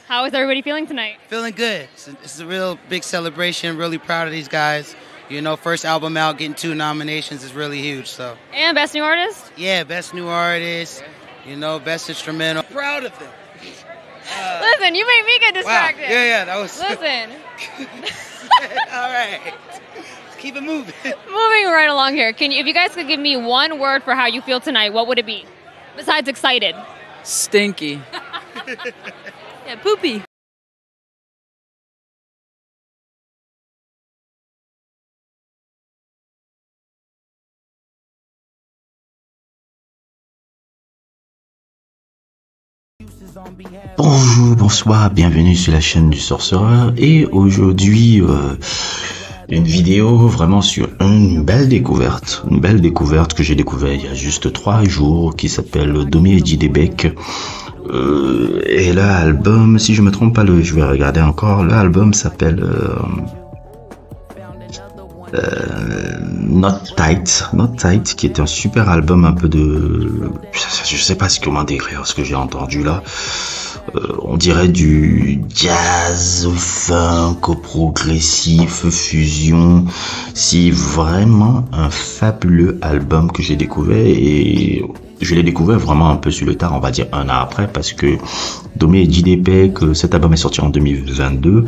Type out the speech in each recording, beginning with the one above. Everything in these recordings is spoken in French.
How is everybody feeling tonight? Feeling good. It's a real big celebration. Really proud of these guys. You know, first album out, getting 2 nominations is really huge. So. And Best New Artist? Yeah, Best New Artist. You know, Best Instrumental. Proud of them. Listen, you made me get distracted. Wow. Yeah, that was. Listen. All right. Let's keep it moving. Moving right along here. If you guys could give me one word for how you feel tonight, what would it be? Besides excited. Stinky. Yeah, poopy. Bonjour, bonsoir, bienvenue sur la chaîne du Sorcereur et aujourd'hui une vidéo vraiment sur une belle découverte que j'ai découvert il y a juste 3 jours qui s'appelle Domi et JD et l'album, si je me trompe pas, je vais regarder encore, l'album s'appelle Not Tight, qui est un super album un peu de, je sais pas comment décrire ce que j'ai entendu là. On dirait du jazz, funk, progressif, fusion. C'est vraiment un fabuleux album que j'ai découvert et je l'ai découvert vraiment un peu sur le tard, on va dire 1 an après, parce que Domi et JD, cet album est sorti en 2022.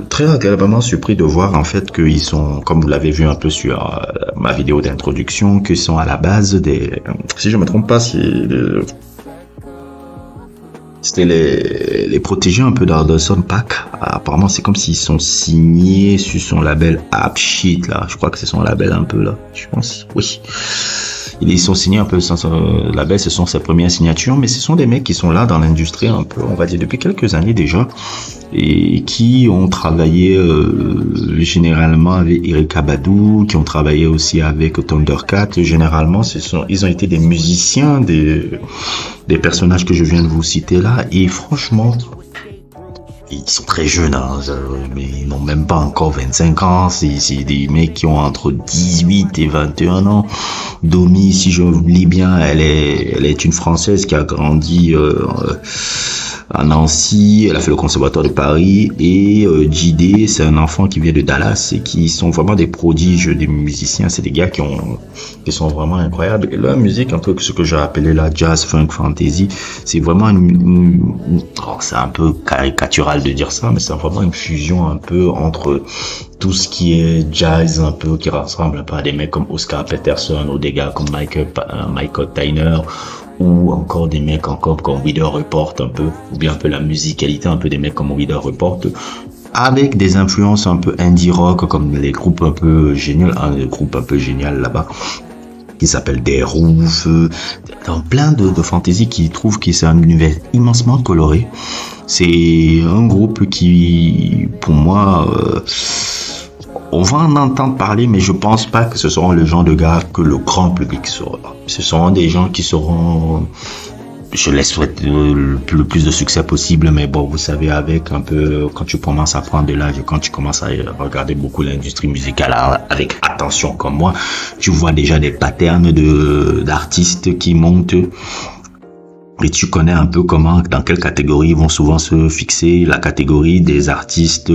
Très agréablement surpris de voir en fait qu'ils sont, comme vous l'avez vu un peu sur ma vidéo d'introduction, qu'ils sont à la base des, si je me trompe pas, c'était les protégés un peu d'Alderson .Paak. Apparemment c'est comme s'ils sont signés sur son label Apshit là, je crois que c'est son label un peu là, je pense, oui. Ils sont signés un peu sans son label, ce sont ses premières signatures, mais ce sont des mecs qui sont là dans l'industrie un peu, on va dire depuis quelques années déjà, et qui ont travaillé généralement avec Erykah Badu, qui ont travaillé aussi avec Thundercat. Généralement, ils ont été des musiciens des personnages que je viens de vous citer là, et franchement, ils sont très jeunes, hein, mais ils n'ont même pas encore 25 ans. C'est des mecs qui ont entre 18 et 21 ans. Domi, si je lis bien, elle est une Française qui a grandi à Nancy, elle a fait le conservatoire de Paris, et JD, c'est un enfant qui vient de Dallas et qui sont vraiment des prodiges, des musiciens. C'est des gars qui sont vraiment incroyables. Et leur musique, un peu ce que j'ai appelé la jazz funk fantasy, c'est vraiment c'est un peu caricatural de dire ça, mais c'est vraiment une fusion un peu entre tout ce qui est jazz, un peu qui ressemble un peu à des mecs comme Oscar Peterson ou des gars comme Michael Tyner, ou encore des mecs encore comme Weather Report un peu, ou bien un peu la musicalité un peu des mecs comme Weather Report, avec des influences un peu indie rock comme les groupes un peu géniaux, là-bas qui s'appelle des Roof, dans plein de fantasy qui trouvent que c'est un univers immensement coloré. C'est un groupe qui, pour moi, on va en entendre parler, mais je pense pas que ce seront le genre de gars que le grand public saura. Ce seront des gens qui seront, je les souhaite le plus de succès possible, mais bon, vous savez, avec un peu, quand tu commences à prendre de l'âge, quand tu commences à regarder beaucoup l'industrie musicale avec attention comme moi, tu vois déjà des patterns d'artistes qui montent. Et tu connais un peu comment, dans quelle catégorie ils vont souvent se fixer, la catégorie des artistes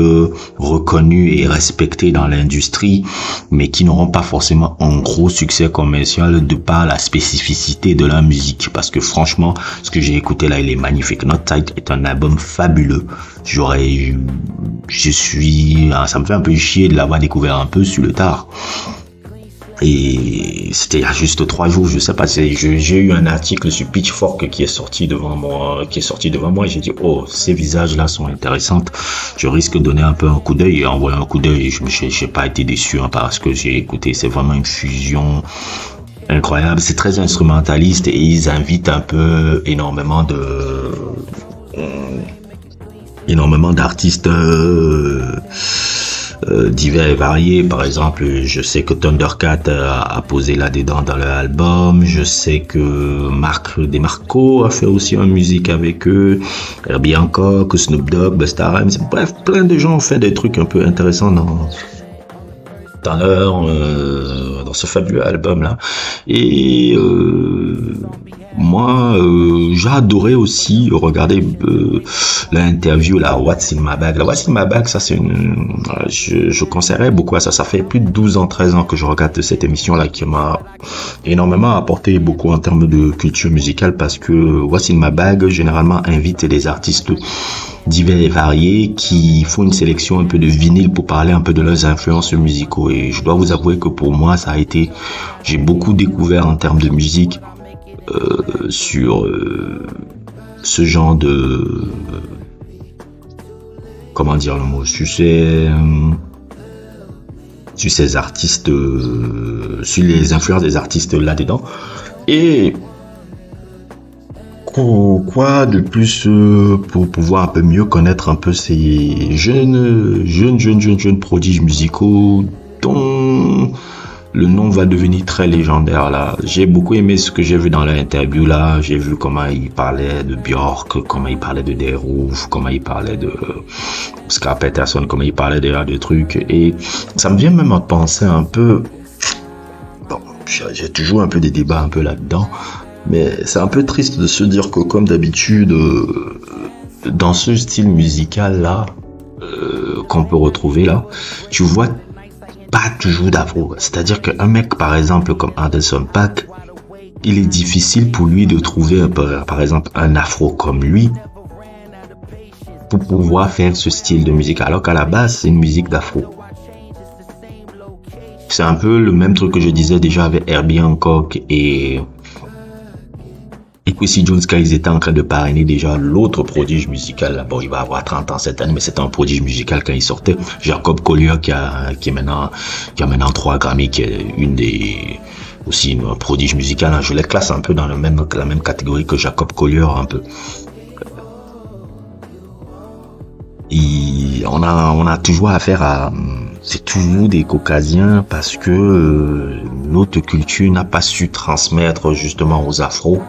reconnus et respectés dans l'industrie, mais qui n'auront pas forcément un gros succès commercial de par la spécificité de la musique. Parce que franchement, ce que j'ai écouté là, il est magnifique. Not Tight est un album fabuleux. Ça me fait un peu chier de l'avoir découvert un peu sur le tard. Et c'était il y a juste 3 jours, je sais pas, j'ai eu un article sur Pitchfork qui est sorti devant moi, et j'ai dit, oh, ces visages-là sont intéressants, je risque de donner un peu un coup d'œil, et en voyant un coup d'œil, j'ai pas été déçu, hein, parce que j'ai écouté, c'est vraiment une fusion incroyable, c'est très instrumentaliste, et ils invitent un peu énormément d'artistes, divers et variés. Par exemple, je sais que Thundercat a posé là-dedans dans leur album. Je sais que Marc DeMarco a fait aussi une musique avec eux. Herbie Hancock, Snoop Dogg, Busta Rhymes. Bref, plein de gens ont fait des trucs un peu intéressants dans ce fabuleux album là. Et Moi, j'ai adoré aussi regarder l'interview, la What's in My Bag. La What's in My Bag, ça c'est je conseillerais beaucoup à ça. Ça fait plus de 12 ans, 13 ans que je regarde cette émission-là qui m'a énormément apporté beaucoup en termes de culture musicale parce que What's in My Bag, généralement, invite des artistes divers et variés qui font une sélection un peu de vinyle pour parler un peu de leurs influences musicaux. Et je dois vous avouer que pour moi, ça a été, j'ai beaucoup découvert en termes de musique sur ce genre de comment dire le mot, sur ces artistes, sur les influences des artistes là-dedans. Et quoi de plus pour pouvoir un peu mieux connaître un peu ces jeunes prodiges musicaux dont le nom va devenir très légendaire là. J'ai beaucoup aimé ce que j'ai vu dans l'interview là. J'ai vu comment il parlait de Björk, comment il parlait de Deruff, comment il parlait de Oscar Peterson, comment il parlait de trucs. Et ça me vient même à penser un peu... Bon, j'ai toujours un peu des débats un peu là-dedans. Mais c'est un peu triste de se dire que comme d'habitude, dans ce style musical là, qu'on peut retrouver là, tu vois pas toujours d'afro. C'est-à-dire qu'un mec, par exemple, comme Anderson .Paak, il est difficile pour lui de trouver, par exemple, un afro comme lui pour pouvoir faire ce style de musique. Alors qu'à la base, c'est une musique d'afro. C'est un peu le même truc que je disais déjà avec Herbie Hancock et Quincy Jones quand ils étaient en train de parrainer déjà l'autre prodige musical. Bon, il va avoir 30 ans cette année, mais c'était un prodige musical quand il sortait. Jacob Collier qui a maintenant 3 Grammy, qui est une des aussi une prodige musical. Je les classe un peu dans la même catégorie que Jacob Collier un peu. Et on a toujours affaire à c'est toujours des Caucasiens parce que notre culture n'a pas su transmettre justement aux Afros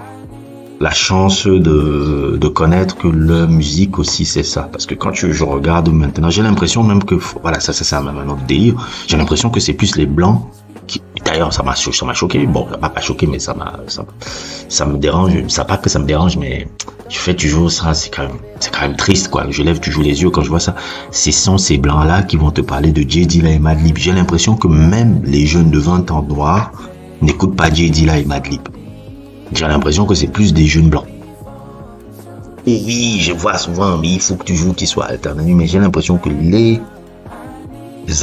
la chance de connaître que leur musique aussi c'est ça. Parce que quand je regarde maintenant, j'ai l'impression même que, voilà, ça c'est ça même un autre délire, j'ai l'impression que c'est plus les Blancs qui, d'ailleurs ça m'a choqué, bon ça m'a pas choqué mais ça me dérange, ça pas que ça me dérange mais je fais toujours ça, c'est quand même triste quoi, je lève toujours les yeux quand je vois ça. Ce sont ces Blancs là qui vont te parler de J Dilla et Madlib. J'ai l'impression que même les jeunes de 20 ans noirs n'écoutent pas J Dilla et Madlib. J'ai l'impression que c'est plus des jeunes blancs. Et oui, je vois souvent, mais il faut que toujours qu'ils soient alternatifs. Mais j'ai l'impression que les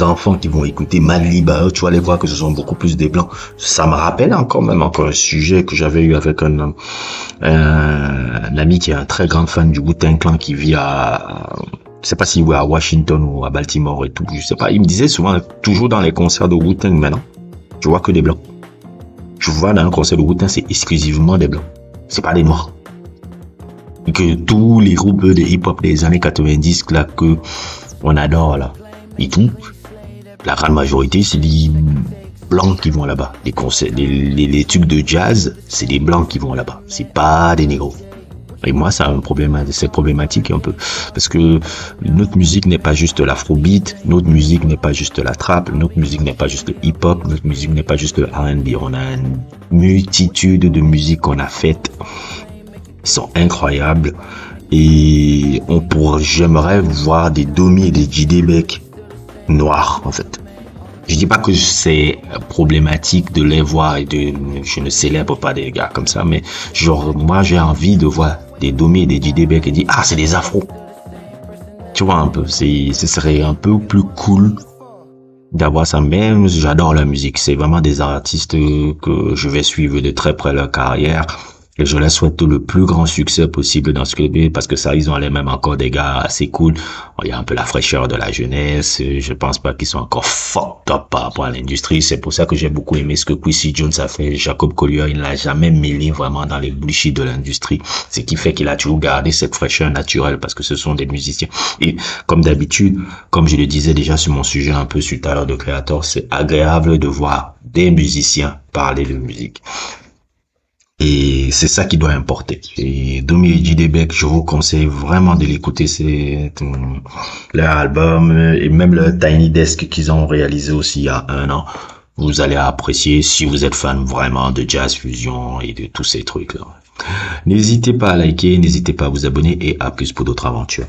enfants qui vont écouter Madlib, tu vas les voir que ce sont beaucoup plus des blancs. Ça me rappelle encore un sujet que j'avais eu avec un ami qui est un très grand fan du Wu-Tang Clan qui vit je sais pas s'il vit à Washington ou à Baltimore et tout, je sais pas. Il me disait souvent, toujours dans les concerts de Wu-Tang maintenant, tu vois que des blancs. Je vois dans un concert de Wu-Tang, c'est exclusivement des blancs. C'est pas des noirs. Et que tous les groupes de hip-hop des années 90, là, que on adore, là, et tout, la grande majorité, c'est des blancs qui vont là-bas. Les concerts, les trucs de jazz, c'est des blancs qui vont là-bas. C'est pas des négros. Et moi, c'est problématique un peu. Parce que notre musique n'est pas juste l'afrobeat, notre musique n'est pas juste la trap, notre musique n'est pas juste le hip-hop, notre musique n'est pas juste le R&B. On a une multitude de musiques qu'on a faites qui sont incroyables. Et j'aimerais voir des Domi et des J.D. Beck noirs, en fait. Je dis pas que c'est problématique de les voir et je ne célèbre pas des gars comme ça, mais genre, moi, j'ai envie de voir des Domi et des J.D. Beck et dire, ah, c'est des afros. Tu vois, un peu, ce serait un peu plus cool d'avoir ça. Même, j'adore la musique. C'est vraiment des artistes que je vais suivre de très près leur carrière. Et je leur souhaite le plus grand succès possible dans ce club parce que ça, ils ont les mêmes encore des gars assez cool. Il y a un peu la fraîcheur de la jeunesse. Je pense pas qu'ils sont encore fucked up par rapport à l'industrie. C'est pour ça que j'ai beaucoup aimé ce que Quincy Jones a fait. Jacob Collier, il l'a jamais mêlé vraiment dans les bullshit de l'industrie. Ce qui fait qu'il a toujours gardé cette fraîcheur naturelle parce que ce sont des musiciens. Et comme d'habitude, comme je le disais déjà sur mon sujet un peu sur Talent de Créateur, c'est agréable de voir des musiciens parler de musique. Et c'est ça qui doit importer. Et Domi et J.D. Beck, je vous conseille vraiment de l'écouter. C'est leur album et même le Tiny Desk qu'ils ont réalisé aussi il y a 1 an. Vous allez apprécier si vous êtes fan vraiment de jazz fusion et de tous ces trucs-là. N'hésitez pas à liker, n'hésitez pas à vous abonner et à plus pour d'autres aventures.